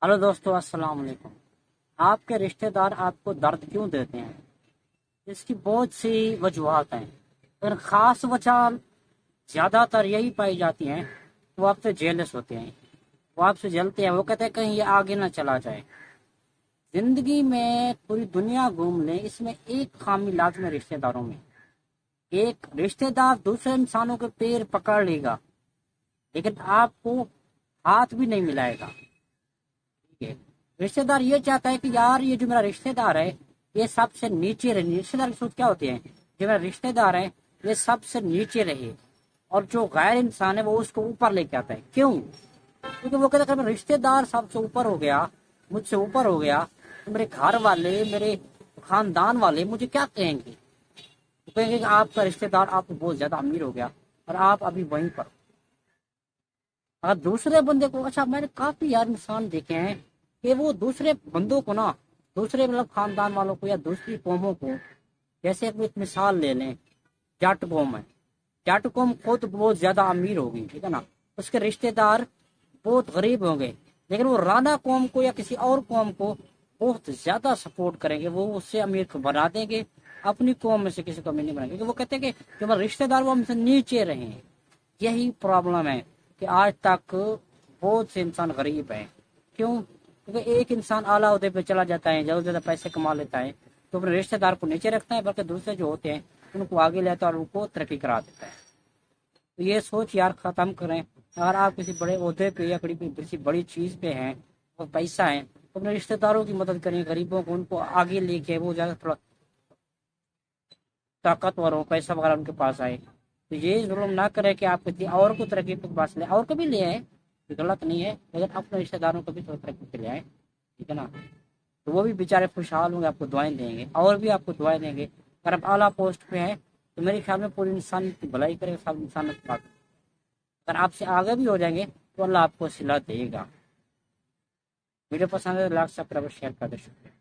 Hello दोस्तों, अस्सलाम वालेकुम। आपके रिश्तेदार आपको दर्द क्यों देते हैं? इसकी बहुत सी वजूहत हैं, पर ख़ास वजह ज़्यादातर यही पाई जाती हैं। वो आपसे जेलस होते हैं, वो आपसे जलते हैं, वो कहते हैं कहीं ये आगे ना चला जाए। ज़िंदगी में पूरी दुनिया घूम लें, इसमें एक खामी लाज़मी है रिश्तेदारों में। एक रिश्तेदार दूसरे इंसानों के पैर पकड़ लेगा, लेकिन आपको हाथ भी नहीं मिलाएगा। ठीक है, रिश्तेदार ये चाहता है कि यार ये जो मेरा रिश्तेदार है ये सबसे नीचे रहे। रिश्तेदार की सोच क्या होती है? जो मेरा रिश्तेदार है ये सबसे नीचे रहे, और जो गैर इंसान है वो उसको ऊपर लेके आता है। क्यों? क्योंकि वो कहता है मेरा रिश्तेदार सबसे ऊपर हो गया, मुझसे ऊपर हो गया, तो मेरे घर वाले, मेरे खानदान वाले मुझे क्या कहेंगे? वो कहेंगे कि आपका रिश्तेदार आपको बहुत ज्यादा अमीर हो गया और आप अभी वहीं पर। अगर दूसरे बंदे को, अच्छा मैंने काफी यार इंसान देखे हैं कि वो दूसरे बंदों को ना, दूसरे मतलब खानदान वालों को या दूसरी कौमों को, जैसे एक मिसाल ले लें, जाट कौम है। जाट कौम खुद बहुत ज्यादा अमीर होगी, ठीक है ना, उसके रिश्तेदार बहुत गरीब होंगे, लेकिन वो राणा कौम को या किसी और कौम को बहुत ज्यादा सपोर्ट करेंगे, वो उससे अमीर को बना देंगे, अपनी कौम में से किसी को अमीर नहीं बनाएंगे, क्योंकि वो कहते हैं कि जो हमारे रिश्तेदार वो हमसे नीचे रहे। यही प्रॉब्लम है कि आज तक बहुत से इंसान गरीब हैं। क्यों? क्योंकि एक इंसान आला ओहदे पे चला जाता है, ज्यादा से ज्यादा पैसे कमा लेता है, तो अपने रिश्तेदार को नीचे रखता है, बल्कि दूसरे जो होते हैं उनको आगे लेता है और उनको तरक्की करा देता है। तो ये सोच यार खत्म करें। अगर आप किसी बड़े ओहदे पे या किसी बड़ी चीज पे हैं और पैसा है, तो अपने रिश्तेदारों की मदद करें, गरीबों को, उनको आगे लेके वो ज्यादा थोड़ा ताकतवर हो, पैसा वगैरह उनके पास आए। तो ये जुल्म ना करे कि आप किसी और को तरक्की के पास ले, और को भी ले आए, ये गलत नहीं है, लेकिन अपने रिश्तेदारों को भी थोड़ा तरक्की पे ले आए, ठीक है ना। तो वो भी बेचारे खुशहाल होंगे, आपको दुआएं देंगे और भी आपको दुआएं देंगे। अगर आप आला पोस्ट पे हैं तो मेरे ख्याल में पूरी इंसान की भलाई करेगा, सब इंसान की बात। अगर आपसे आगे भी हो जाएंगे तो अल्लाह आपको सिला देगा। वीडियो पसंद है, लाइक सब्सक्राइब शेयर कर दे। शुक्रिया।